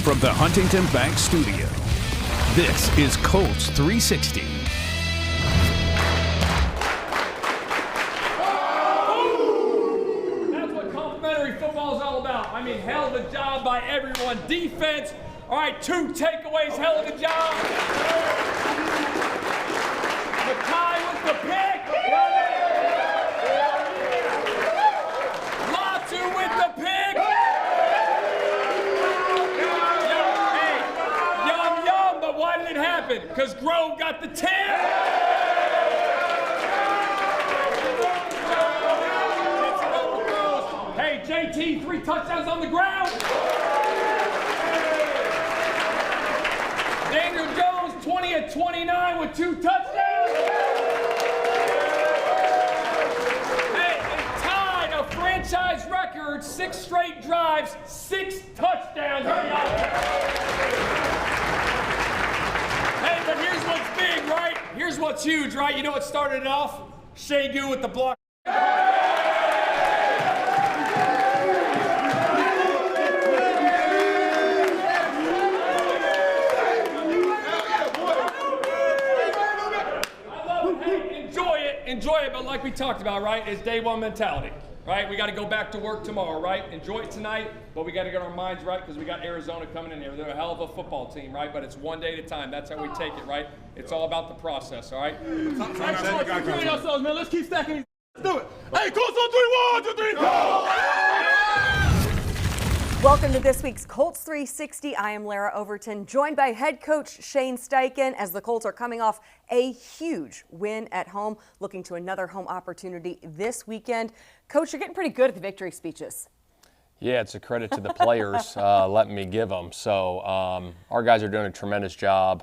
From the Huntington Bank Studio, this is Colts 360. That's what complimentary football is all about. I mean, hell of a job by everyone. Defense, all right, 2 takeaways, hell of a job. Mackay with the pick. Latu with the pick. Hey, yum, but why did it happen? Because Grove got the 10. Hey, JT, 3 touchdowns on the ground. Daniel Jones, 20 of 29 with 2 touchdowns. Hey, and tied a franchise record, 6 straight drives, 6 touchdowns. Hey, but here's what's big, right? Here's what's huge, right? You know what started it off? Segun with the block. Enjoy it, but like we talked about, right, is day one mentality, right? We got to go back to work tomorrow, right? Enjoy it tonight, but we got to get our minds right because we got Arizona coming in here. They're a hell of a football team, right? But it's one day at a time. That's how we take it, right? It's all about the process, all right? Let's keep stacking. Let's do it. Hey, Colts on 3, 1, 2, 3, go! Welcome to this week's Colts 360. I am Lara Overton, joined by head coach Shane Steichen as the Colts are coming off a huge win at home, looking to another home opportunity this weekend. Coach, you're getting pretty good at the victory speeches. Yeah, it's a credit to the players letting me give them. So our guys are doing a tremendous job.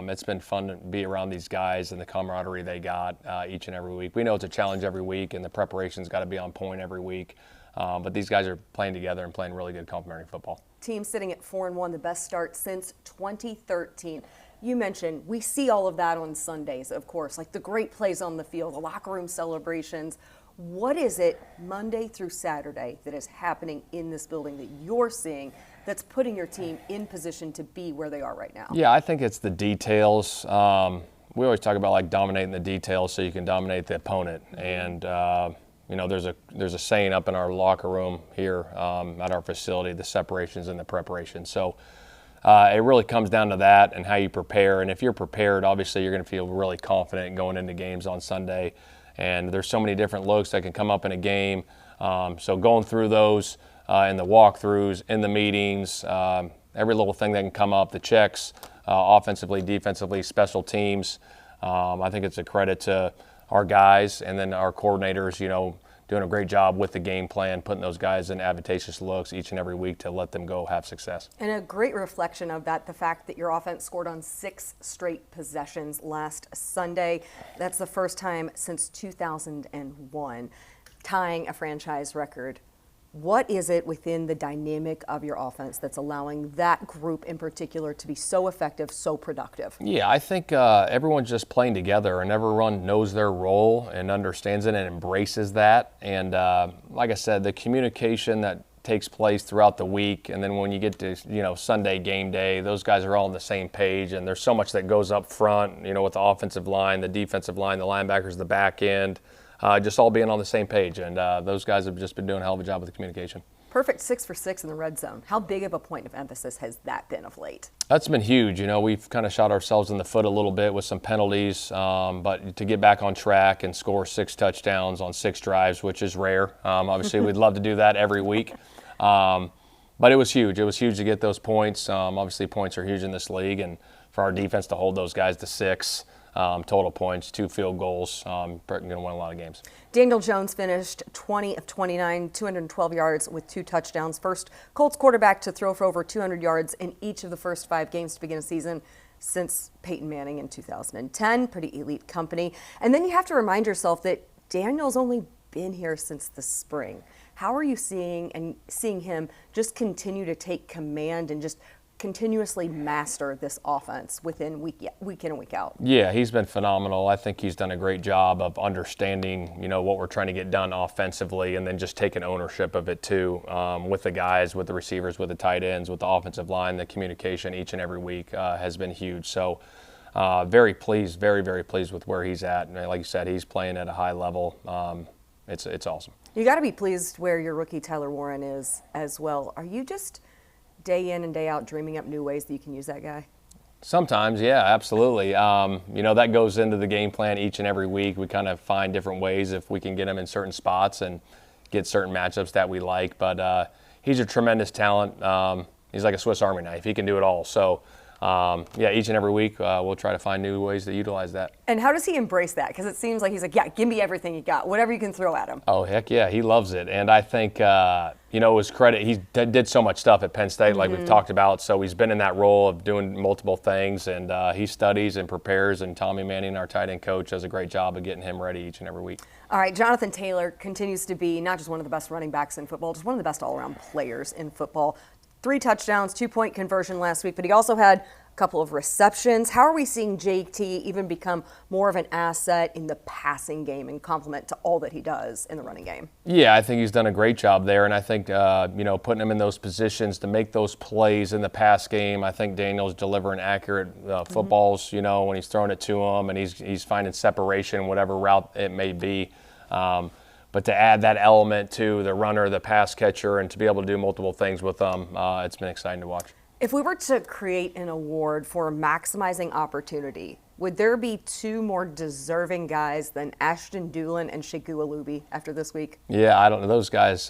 It's been fun to be around these guys and the camaraderie they got each and every week. We know it's a challenge every week, and the preparation's got to be on point every week. But these guys are playing together and playing really good complementary football. Team sitting at 4-1, the best start since 2013. You mentioned we see all of that on Sundays, of course, like the great plays on the field, the locker room celebrations. What is it Monday through Saturday that is happening in this building that you're seeing that's putting your team in position to be where they are right now? Yeah, I think it's the details. We always talk about like dominating the details so you can dominate the opponent. And you know, there's a saying up in our locker room here at our facility, the separations and the preparation. So it really comes down to that and how you prepare. And if you're prepared, obviously you're going to feel really confident going into games on Sunday. And there's so many different looks that can come up in a game. So going through those in the walkthroughs, in the meetings, every little thing that can come up, the checks, offensively, defensively, special teams. I think it's a credit to our guys and then our coordinators, you know, doing a great job with the game plan, putting those guys in advantageous looks each and every week to let them go have success. And a great reflection of that, the fact that your offense scored on 6 straight possessions last Sunday. That's the first time since 2001, tying a franchise record. What is it within the dynamic of your offense that's allowing that group in particular to be so effective, so productive? Yeah, I think everyone's just playing together and everyone knows their role and understands it and embraces that. And like I said, the communication that takes place throughout the week, and then when you get to, you know, Sunday game day, those guys are all on the same page, and there's so much that goes up front, you know, with the offensive line, the defensive line, the linebackers, the back end. Just all being on the same page, and those guys have just been doing a hell of a job with the communication. Perfect 6 for 6 in the red zone. How big of a point of emphasis has that been of late? That's been huge. You know, we've kind of shot ourselves in the foot a little bit with some penalties, but to get back on track and score 6 touchdowns on 6 drives, which is rare. Obviously, we'd love to do that every week. But it was huge. It was huge to get those points. Obviously, points are huge in this league, and for our defense to hold those guys to 6 total points, 2 field goals, going to win a lot of games. Daniel Jones finished 20 of 29, 212 yards with 2 touchdowns. First Colts quarterback to throw for over 200 yards in each of the first 5 games to begin a season since Peyton Manning in 2010. Pretty elite company. And then you have to remind yourself that Daniel's only been here since the spring. How are you seeing him just continue to take command and just continuously master this offense within week in and week out? Yeah, he's been phenomenal. I think he's done a great job of understanding, what we're trying to get done offensively, and then just taking ownership of it too, with the guys, with the receivers, with the tight ends, with the offensive line. The communication each and every week has been huge. So very pleased, very, very pleased with where he's at. And like you said, he's playing at a high level. It's awesome. You got to be pleased where your rookie Tyler Warren is as well. Are you just day in and day out dreaming up new ways that you can use that guy? Sometimes, yeah, absolutely. That goes into the game plan each and every week. We kind of find different ways if we can get him in certain spots and get certain matchups that we like. But he's a tremendous talent. He's like a Swiss Army knife. He can do it all. So, each and every week we'll try to find new ways to utilize that. And how does he embrace that? Because it seems like he's like, yeah, give me everything you got, whatever you can throw at him. Oh, heck yeah, he loves it. And I think, his credit, he did so much stuff at Penn State, like we've talked about. So he's been in that role of doing multiple things, and he studies and prepares. And Tommy Manning, our tight end coach, does a great job of getting him ready each and every week. All right, Jonathan Taylor continues to be not just one of the best running backs in football, just one of the best all-around players in football. 3 touchdowns, 2-point conversion last week, but he also had a couple of receptions. How are we seeing JT even become more of an asset in the passing game and complement to all that he does in the running game? Yeah, I think he's done a great job there, and I think, putting him in those positions to make those plays in the pass game, I think Daniel's delivering accurate footballs, when he's throwing it to him, and he's finding separation, whatever route it may be. But to add that element to the runner, the pass catcher, and to be able to do multiple things with them, it's been exciting to watch. If we were to create an award for maximizing opportunity, would there be 2 more deserving guys than Ashton Dulin and Segun Olubi after this week? Yeah, I don't know. Those guys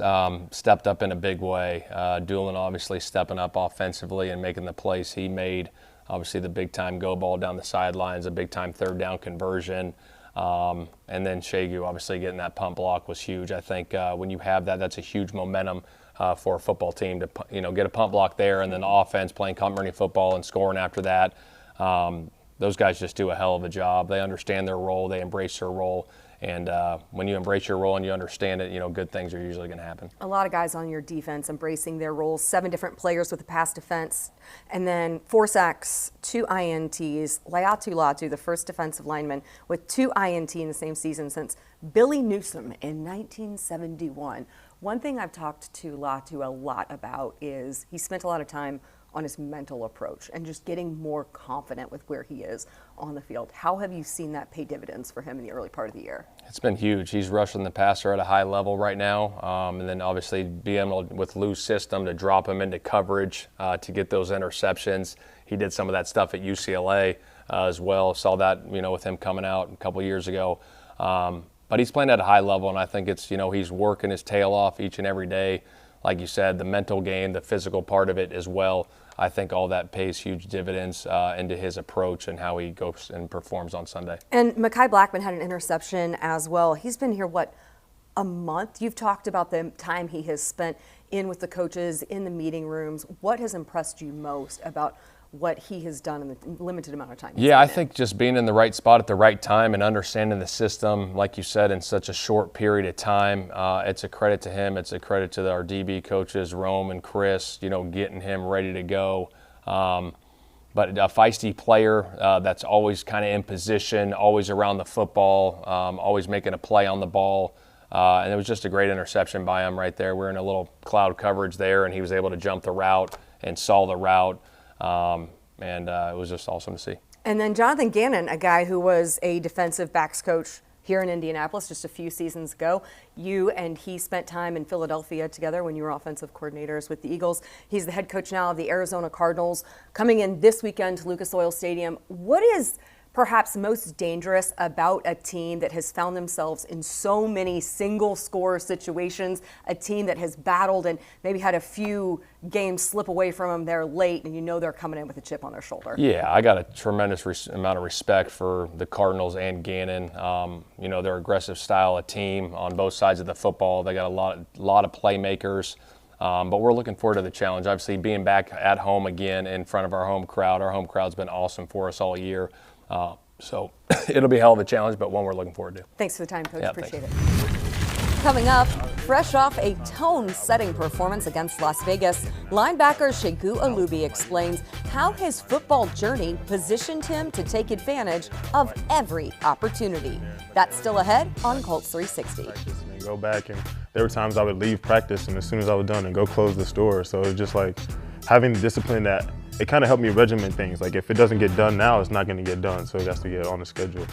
stepped up in a big way. Dulin obviously stepping up offensively and making the plays he made. Obviously the big-time go ball down the sidelines, a big-time third down conversion. And then Segun obviously getting that punt block was huge. I think when you have that, that's a huge momentum for a football team to get a punt block there, and then the offense playing complementary football and scoring after that. Those guys just do a hell of a job. They understand their role. They embrace their role. And when you embrace your role and you understand it, good things are usually going to happen. A lot of guys on your defense embracing their roles, 7 different players with a pass defense, and then 4 sacks, 2 INTs. Latu, the first defensive lineman with 2 INT in the same season since Billy Newsome in 1971. One thing I've talked to Latu a lot about is he spent a lot of time on his mental approach and just getting more confident with where he is on the field. How have you seen that pay dividends for him in the early part of the year? It's been huge. He's rushing the passer at a high level right now, and then obviously being able, with Lou's system, to drop him into coverage to get those interceptions. He did some of that stuff at UCLA as well. Saw that, with him coming out a couple years ago. But he's playing at a high level, and I think it's, he's working his tail off each and every day. Like you said, the mental game, the physical part of it as well. I think all that pays huge dividends into his approach and how he goes and performs on Sunday. And Mekhi Blackman had an interception as well. He's been here, a month? You've talked about the time he has spent in with the coaches, in the meeting rooms. What has impressed you most about what he has done in the limited amount of time? Yeah, I think just being in the right spot at the right time and understanding the system, like you said, in such a short period of time, it's a credit to him. It's a credit to our DB coaches, Rome and Chris, getting him ready to go. But a feisty player that's always kind of in position, always around the football, always making a play on the ball. And it was just a great interception by him right there. We're in a little cloud coverage there, and he was able to jump the route and saw the route. And it was just awesome to see. And then Jonathan Gannon, a guy who was a defensive backs coach here in Indianapolis just a few seasons ago. You and he spent time in Philadelphia together when you were offensive coordinators with the Eagles. He's the head coach now of the Arizona Cardinals, coming in this weekend to Lucas Oil Stadium. What is perhaps most dangerous about a team that has found themselves in so many single score situations, a team that has battled and maybe had a few games slip away from them there late, and they're coming in with a chip on their shoulder? Yeah, I got a tremendous amount of respect for the Cardinals and Gannon. Their aggressive style of team on both sides of the football. They got a lot of playmakers. But we're looking forward to the challenge. Obviously, being back at home again in front of our home crowd. Our home crowd's been awesome for us all year. So it'll be a hell of a challenge, but one we're looking forward to. Thanks for the time, Coach. Yeah, appreciate thanks. it. Coming up, fresh off a tone-setting performance against Las Vegas, linebacker Segun Olubi explains how his football journey positioned him to take advantage of every opportunity. That's still ahead on Colts 360. And go back, and there were times I would leave practice, and as soon as I was done, and go close the store. So it's just like having the discipline that it kind of helped me regiment things. Like if it doesn't get done now, it's not going to get done. So it has to get on the schedule.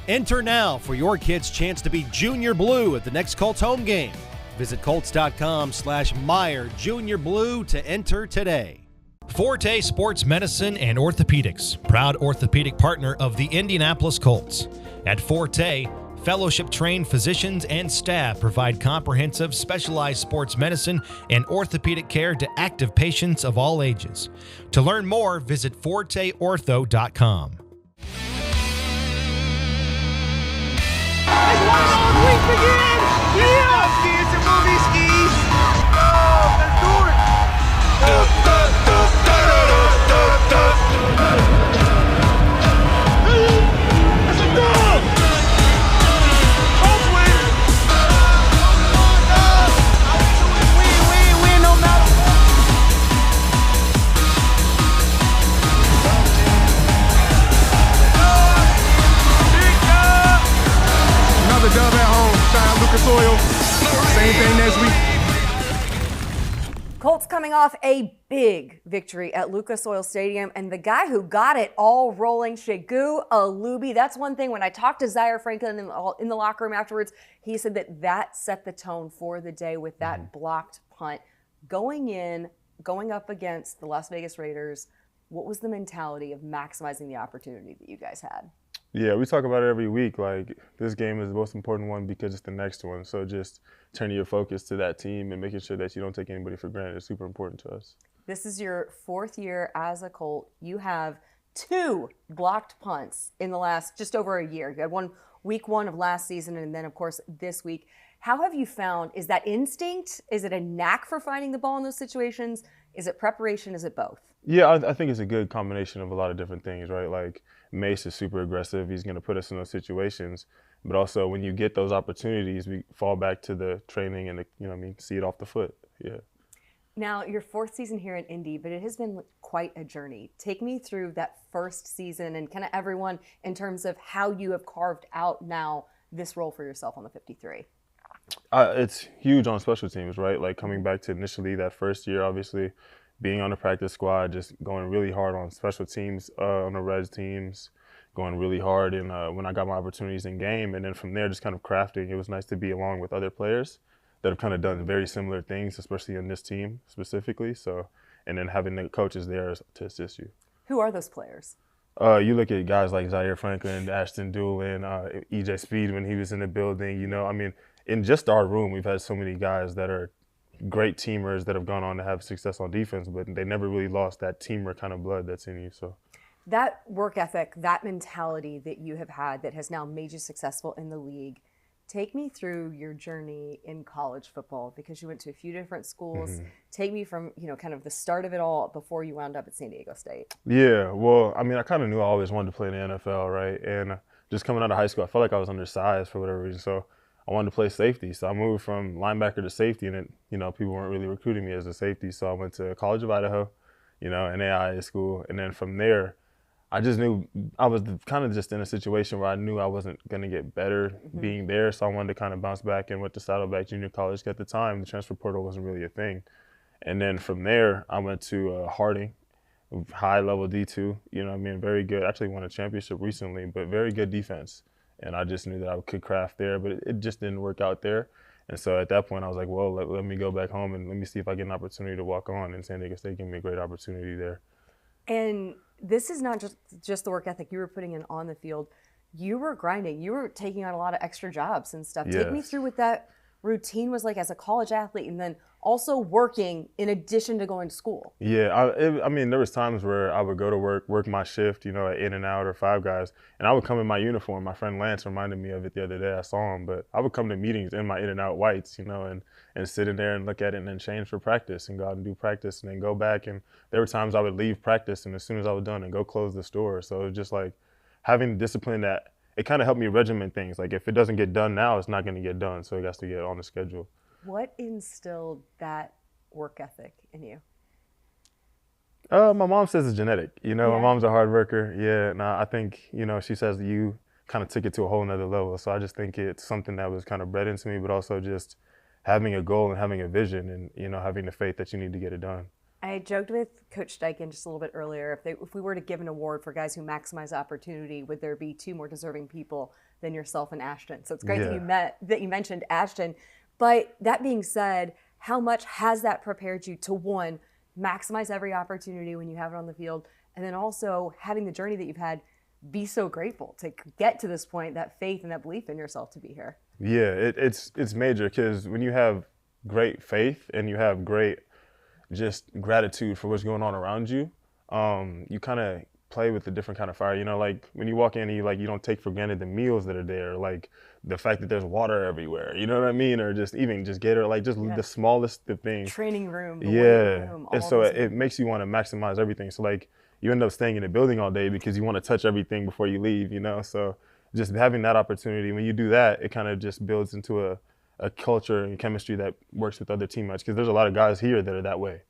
Enter now for your kid's chance to be Junior Blue at the next Colts home game. Visit Colts.com/Meyer Junior Blue to enter today. Forte Sports Medicine and Orthopedics, proud orthopedic partner of the Indianapolis Colts. At Forte, fellowship-trained physicians and staff provide comprehensive, specialized sports medicine and orthopedic care to active patients of all ages. To learn more, visit forteortho.com. Another dub at home. Shout out Lucas Oil. Same thing next week. Colts coming off a big victory at Lucas Oil Stadium, and the guy who got it all rolling, Segun Olubi. That's one thing. When I talked to Zaire Franklin in the locker room afterwards, he said that set the tone for the day with that blocked punt. Going up against the Las Vegas Raiders, what was the mentality of maximizing the opportunity that you guys had? Yeah, we talk about it every week. Like, this game is the most important one because it's the next one. So just turning your focus to that team and making sure that you don't take anybody for granted is super important to us. This is your 4th year as a Colt. You have 2 blocked punts in the last just over a year. You had one week 1 of last season, and then, of course, this week. How have you found, is that instinct? Is it a knack for finding the ball in those situations? Is it preparation? Is it both? Yeah, I think it's a good combination of a lot of different things, right? Like, Mace is super aggressive. He's going to put us in those situations. But also, when you get those opportunities, we fall back to the training and, see it off the foot. Yeah. Now, your 4th season here in Indy, but it has been quite a journey. Take me through that first season and kind of everyone in terms of how you have carved out now this role for yourself on the 53. It's huge on special teams, right? Like, coming back to initially that first year, obviously, being on the practice squad, just going really hard on special teams, on the res teams, going really hard and when I got my opportunities in game. And then from there, just kind of crafting. It was nice to be along with other players that have kind of done very similar things, especially in this team specifically. So, and then having the coaches there to assist you. Who are those players? You look at guys like Zaire Franklin, Ashton Doolin, EJ Speed when he was in the building. In just our room, we've had so many guys that are great teamers that have gone on to have success on defense, but they never really lost that teamer kind of blood that's in you. So that work ethic, that mentality that you have had that has now made you successful in the league, take me through your journey in college football, because you went to a few different schools. Mm-hmm. Take me from, kind of the start of it all before you wound up at San Diego State. Yeah, well, I kind of knew I always wanted to play in the NFL, right? And just coming out of high school, I felt like I was undersized for whatever reason. So I wanted to play safety. So I moved from linebacker to safety, and people weren't really recruiting me as a safety. So I went to College of Idaho, NAIA school. And then from there, I just knew I was kind of just in a situation where I knew I wasn't going to get better being there. So I wanted to kind of bounce back and went to Saddleback Junior College. At the time, the transfer portal wasn't really a thing. And then from there, I went to Harding, high-level D2, very good. Actually won a championship recently, but very good defense. And I just knew that I could craft there, but it just didn't work out there. And so at that point, I was like, well, let me go back home and let me see if I get an opportunity to walk on. And San Diego State gave me a great opportunity there. And this is not just the work ethic you were putting in on the field. You were grinding. You were taking on a lot of extra jobs and stuff. Yes. Take me through what that routine was like as a college athlete and then also working in addition to going to school. Yeah, I mean, there was times where I would go to work my shift, you know, at In-N-Out or Five Guys, and I would come in my uniform. My friend Lance reminded me of it the other day. I saw him, but I would come to meetings in my In-N-Out whites, you know, and sit in there and look at it and then change for practice and go out and do practice and then go back. And there were times I would leave practice and as soon as I was done and go close the store. So it was just like having the discipline that it kind of helped me regiment things. Like if it doesn't get done now, it's not going to get done. So it has to get on the schedule. What instilled that work ethic in you? My mom says it's genetic. You know, Yeah. my mom's a hard worker. Yeah, no, I think, you know, she says that you kind of took it to a whole nother level. So I just think it's something that was kind of bred into me, but also just having a goal and having a vision and, you know, having the faith that you need to get it done. I joked with Coach Steichen just a little bit earlier, if we were to give an award for guys who maximize opportunity, would there be two more deserving people than yourself and Ashton? So it's great that you mentioned Ashton. But that being said, how much has that prepared you to, one, maximize every opportunity when you have it on the field, and then also having the journey that you've had, be so grateful to get to this point, that faith and that belief in yourself to be here? Yeah, it's major because when you have great faith and you have great just gratitude for what's going on around you, you kind of play with a different kind of fire. You know, like when you walk in and you don't take for granted the meals that are there, like the fact that there's water everywhere, you know what I mean? Or just even just get her, like just the smallest of things. Training room, the yeah. weight room, all And so those it makes you want to maximize everything. So like you end up staying in the building all day because you want to touch everything before you leave, you know? So just having that opportunity, when you do that, it kind of just builds into a culture and chemistry that works with other teammates, because there's a lot of guys here that are that way,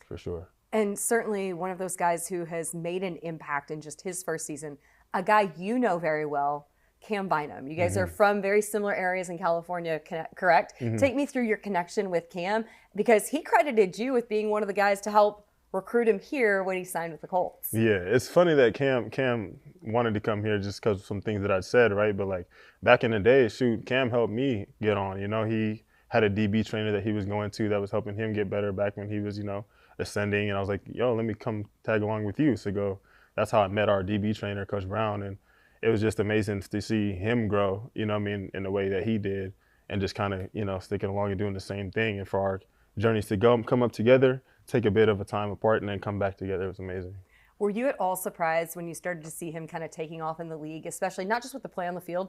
for sure. And certainly one of those guys who has made an impact in just his first season, a guy you know very well, Cam Bynum. You guys are from very similar areas in California, correct? Take me through your connection with Cam, because he credited you with being one of the guys to help recruit him here when he signed with the Colts. Yeah, it's funny that Cam wanted to come here just because of some things that I'd said, right? But like back in the day, shoot, Cam helped me get on. You know, he had a DB trainer that he was going to that was helping him get better back when he was, you know, ascending. And I was like, yo, let me come tag along with you. So that's how I met our DB trainer, Coach Brown. And it was just amazing to see him grow, you know what I mean, in the way that he did, and just kind of, you know, sticking along and doing the same thing. And for our journeys to come up together, take a bit of a time apart, and then come back together, it was amazing. Were you at all surprised when you started to see him kind of taking off in the league, especially not just with the play on the field,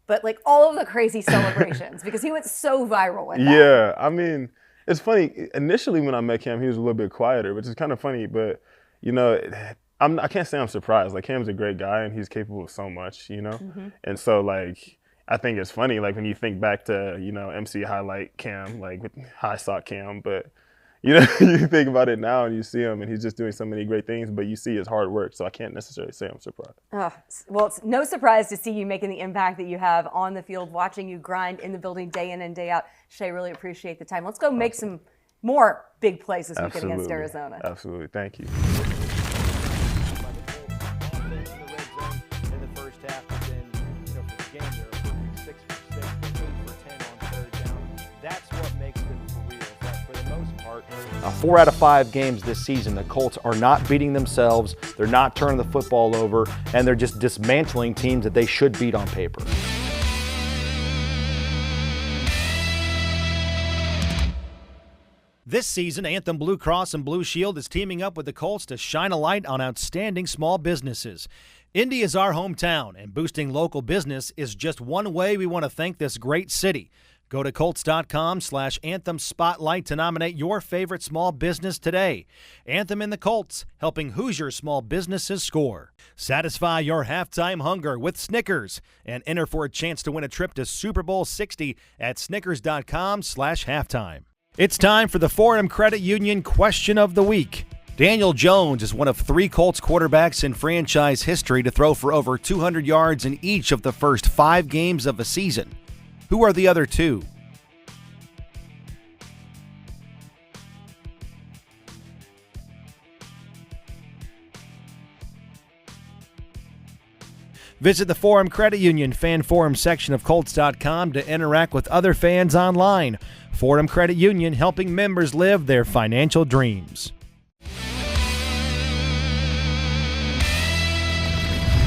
but like all of the crazy celebrations, because he went so viral with that? Yeah, I mean, it's funny. Initially when I met Cam, he was a little bit quieter, which is kind of funny, but, you know, I can't say I'm surprised. Like, Cam's a great guy, and he's capable of so much, you know? And so, like, I think it's funny, like, when you think back to, you know, MC highlight Cam, like, with high sock Cam, but, you know, you think about it now and you see him, and he's just doing so many great things, but you see his hard work, so I can't necessarily say I'm surprised. Well, it's no surprise to see you making the impact that you have on the field, watching you grind in the building day in and day out. Shay, really appreciate the time. Let's go make some more big plays this weekend against Arizona. Absolutely. Thank you. Now, 4 out of 5 games this season, the Colts are not beating themselves, they're not turning the football over, and they're just dismantling teams that they should beat on paper. This season, Anthem Blue Cross and Blue Shield is teaming up with the Colts to shine a light on outstanding small businesses. Indy is our hometown, and boosting local business is just one way we want to thank this great city. Go to Colts.com/Anthem Spotlight to nominate your favorite small business today. Anthem and the Colts, helping Hoosier small businesses score. Satisfy your halftime hunger with Snickers and enter for a chance to win a trip to Super Bowl 60 at Snickers.com/halftime. It's time for the Fordham Credit Union Question of the Week. Daniel Jones is one of 3 Colts quarterbacks in franchise history to throw for over 200 yards in each of the first 5 games of a season. Who are the other 2? Visit the Forum Credit Union Fan Forum section of Colts.com to interact with other fans online. Forum Credit Union, helping members live their financial dreams.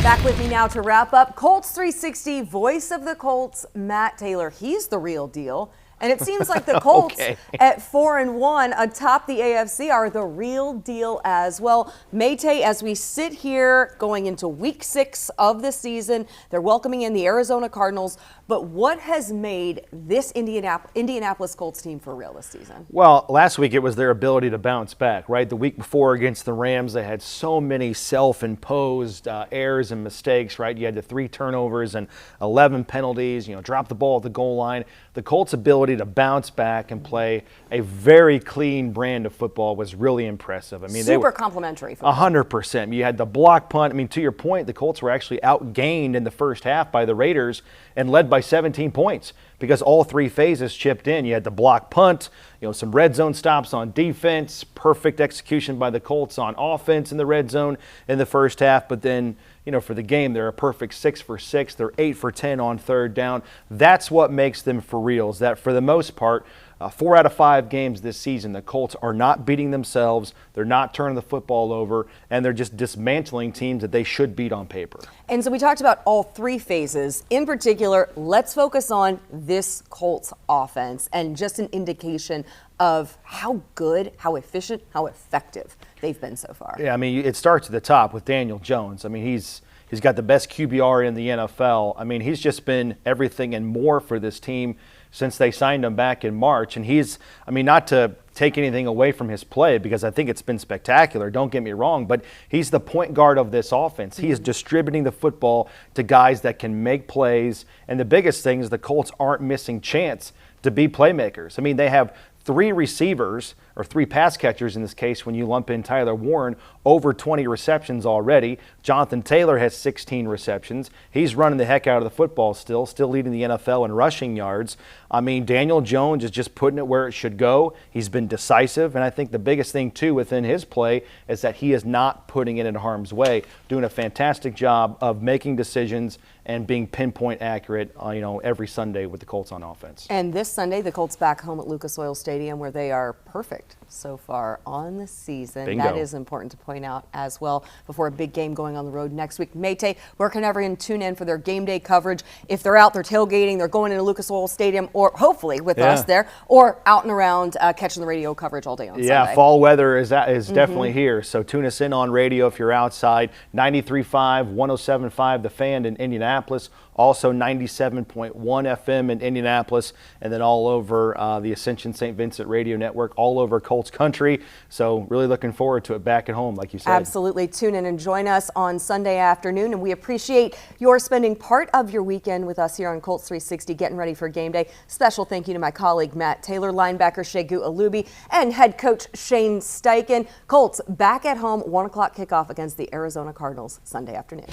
Back with me now to wrap up Colts 360, voice of the Colts, Matt Taylor. He's the real deal. And it seems like the Colts Okay. at 4-1 atop the AFC are the real deal as well. Mate, as we sit here going into week 6 of the season, they're welcoming in the Arizona Cardinals. But what has made this Indianapolis Colts team for real this season? Well, last week it was their ability to bounce back, right? The week before against the Rams, they had so many self-imposed errors and mistakes, right? You had the 3 turnovers and 11 penalties, drop the ball at the goal line. The Colts' ability to bounce back and play a very clean brand of football was really impressive. I mean, Super they were complimentary football. 100%. You had the block punt. I mean, to your point, the Colts were actually outgained in the first half by the Raiders and led by 17 points because all 3 phases chipped in. You had the block punt, some red zone stops on defense, perfect execution by the Colts on offense in the red zone in the first half, but then for the game, they're a perfect 6 for 6. They're 8 for 10 on third down. That's what makes them for real, is that for the most part, 4 out of 5 games this season, the Colts are not beating themselves. They're not turning the football over, and they're just dismantling teams that they should beat on paper. And so we talked about all 3 phases. In particular, let's focus on this Colts offense and just an indication of how good, how efficient, how effective they've been so far. Yeah, I mean, it starts at the top with Daniel Jones. I mean, he's got the best QBR in the NFL. I mean, he's just been everything and more for this team since they signed him back in March. And not to take anything away from his play, because I think it's been spectacular, don't get me wrong, but he's the point guard of this offense. He is distributing the football to guys that can make plays. And the biggest thing is the Colts aren't missing chance to be playmakers. I mean, they have 3 receivers, or 3 pass catchers in this case when you lump in Tyler Warren, over 20 receptions already. Jonathan Taylor has 16 receptions. He's running the heck out of the football still leading the NFL in rushing yards. I mean, Daniel Jones is just putting it where it should go. He's been decisive, and I think the biggest thing, too, within his play is that he is not putting it in harm's way, doing a fantastic job of making decisions and being pinpoint accurate, every Sunday with the Colts on offense. And this Sunday, the Colts back home at Lucas Oil Stadium, where they are perfect so far on the season. Bingo. That is important to point out as well before a big game going on the road next week. Mate, where can everyone tune in for their game day coverage? If they're out, they're tailgating, they're going into Lucas Oil Stadium, or hopefully with us there, or out and around catching the radio coverage all day on Sunday. Yeah, fall weather is definitely here. So tune us in on radio if you're outside. 93.5, 107.5, The Fan in Indianapolis. Also 97.1 FM in Indianapolis, and then all over the Ascension St. Vincent Radio Network, all over Colts country. So really looking forward to it back at home, like you said. Absolutely. Tune in and join us on Sunday afternoon, and we appreciate your spending part of your weekend with us here on Colts 360, getting ready for game day. Special thank you to my colleague Matt Taylor, linebacker Segun Olubi, and head coach Shane Steichen. Colts back at home, 1 o'clock kickoff against the Arizona Cardinals Sunday afternoon.